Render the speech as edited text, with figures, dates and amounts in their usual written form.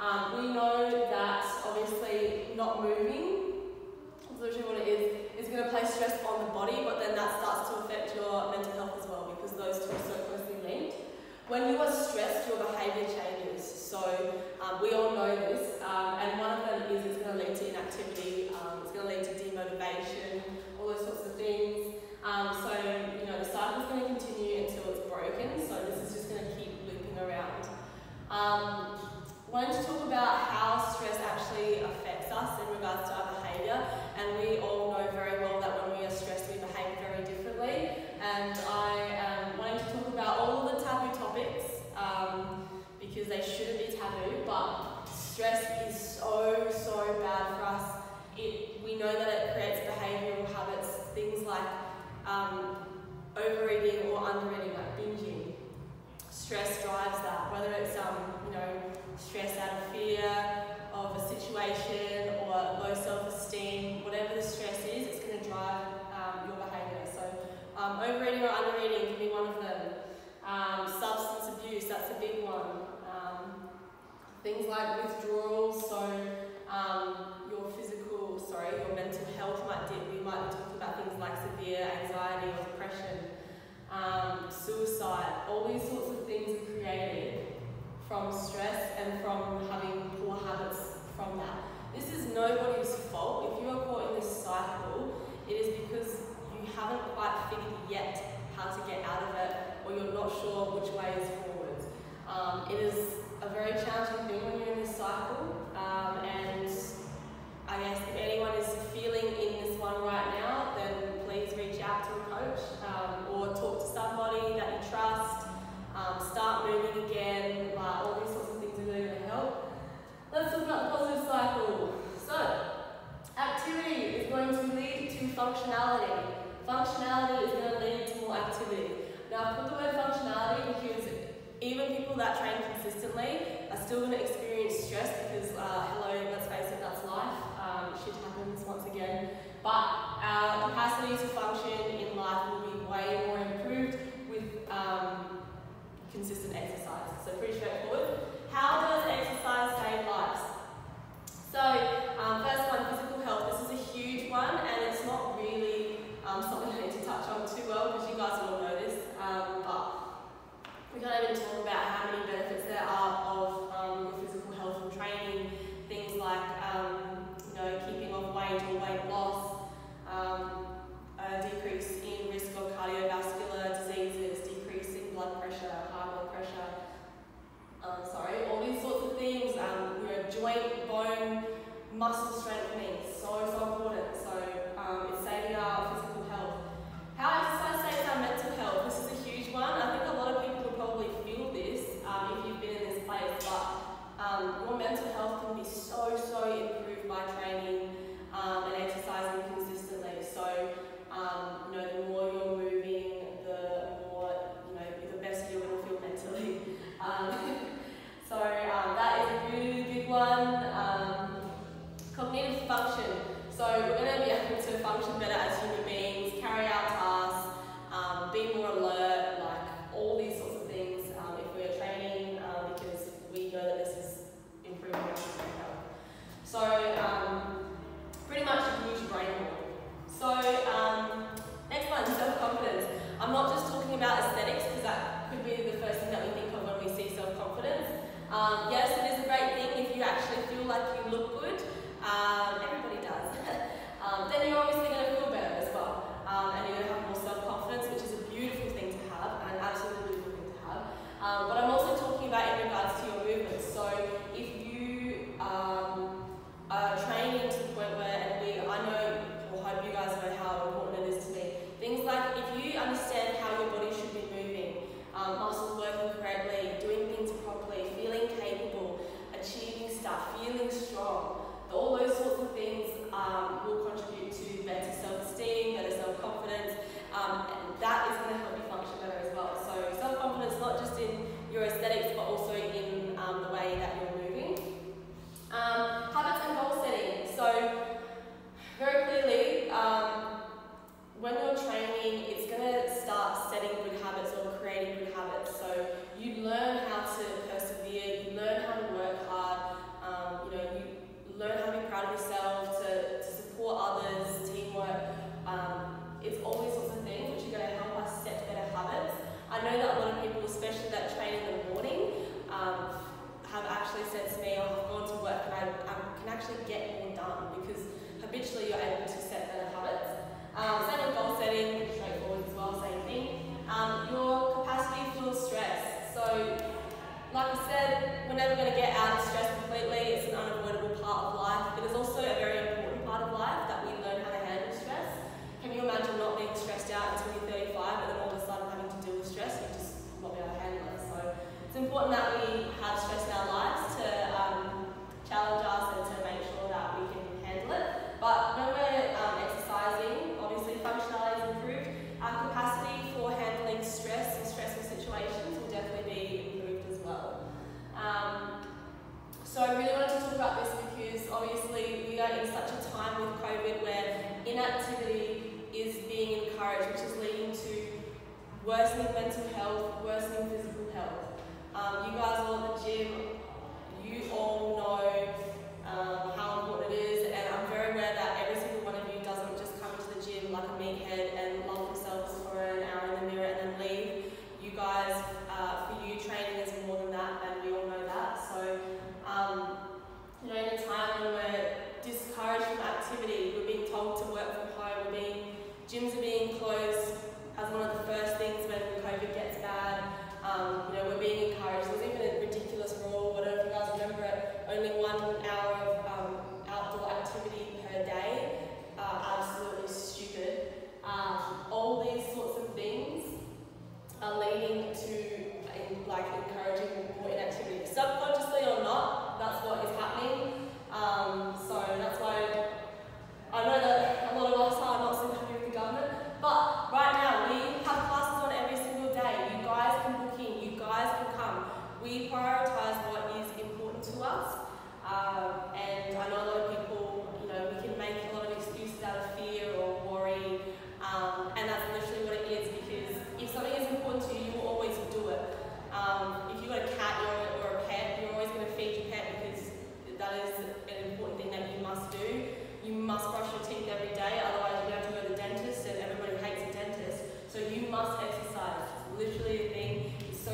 We know that obviously not moving, that's literally what it is going to place stress on the body, but then that starts to affect your mental health as well, because those two are so closely linked. When you are stressed, your behaviour changes. So we all know this, and one of them is it's going to lead to inactivity, it's going to lead to demotivation, all those sorts of things. So you know, the cycle's going to continue until it's broken. So this is just going to keep looping around. Wanted to talk about how stress actually affects us in regards to our behaviour, and we all know very well that when we are stressed we behave very differently, and I am wanting to talk about all of the taboo topics because they shouldn't be taboo, but stress is so bad for us. We know that it creates behavioural habits, things like overeating or undereating, like binging. Stress drives that, whether it's you know, stress out of fear of a situation or low self-esteem, whatever the stress is, it's going to drive your behaviour. So overeating or undereating can be one of them. Substance abuse, that's a big one. Things like withdrawals, so your mental health might dip. We might be talking about things like severe anxiety or depression, suicide. All these sorts of things are created from stress and from having poor habits from that. This is nobody's fault. If you are caught in this cycle, it is because you haven't quite figured yet how to get out of it, or you're not sure which way is forward. It is a very challenging thing when you're in this cycle, and I guess if anyone is feeling in this one right now, then please reach out to a coach or talk to somebody that you trust. Start moving again, all these sorts of things are really going to help. Let's talk about the positive cycle. So, activity is going to lead to functionality. Functionality is going to lead to more activity. Now, I've put the word functionality because even people that train consistently are still going to experience stress because, hello, let's face it, that's life. Shit happens once again. But our capacity to function in life will be way more improved with consistent exercise. So pretty straightforward. How does exercise save lives? So first one, physical health. This is a huge one, and it's not really something I need to touch on too well because you guys all know this. But we can't even talk about how many benefits there are of your physical health and training. Things like you know, keeping off weight or weight loss, literally you're able to set better habits. Same with goal setting, straightforward as well, same thing. Your capacity for stress. So, like I said, we're never going to get out of stress completely. It's an unavoidable part of life. It is also a very important part of life that we learn how to handle stress. Can you imagine not being stressed out until you're 35 and then all of a sudden having to deal with stress? You just not be able to handle it. So it's important that we have stress in our lives to challenge us and to make sure that we can handle it. But when we're exercising, obviously functionality is improved. Our capacity for handling stress and stressful situations will definitely be improved as well. So I really wanted to talk about this because obviously we are in such a time with COVID where inactivity is being encouraged, which is leading to worsening mental health, worsening physical health. You guys all at the gym, you all know how important it is, and I'm very aware that every single one of you doesn't just come to the gym like a meathead and love themselves for an hour in the mirror and then leave. You guys, for you, training is more than that, and we all know that. So, in a time when we're discouraged from activity, we're being told to work from home, gyms are being closed as one of the first things when COVID gets bad. We're being encouraged. There's even a ridiculous rule, I don't know if you guys remember it, only 1 hour of outdoor activity per day. Absolutely stupid. All these sorts of things are leading to encouraging more inactivity. Subconsciously or not, that's what is happening. So that's why I know that a lot of us are not so happy with the government, but right now we have classes on every single day. You guys can book in, you guys can come. We prioritise what is important to us, and I know a lot of people, we can make a lot of excuses out of fear or worry, and that's literally what it is, because if something is important to you, you will always do it. If you've got a cat or a pet, you're always going to feed your pet because that is an important thing that you must do. You must brush your teeth every day, otherwise you have to go to the dentist, and everybody hates a dentist. So you must exercise. It's literally a thing. It's so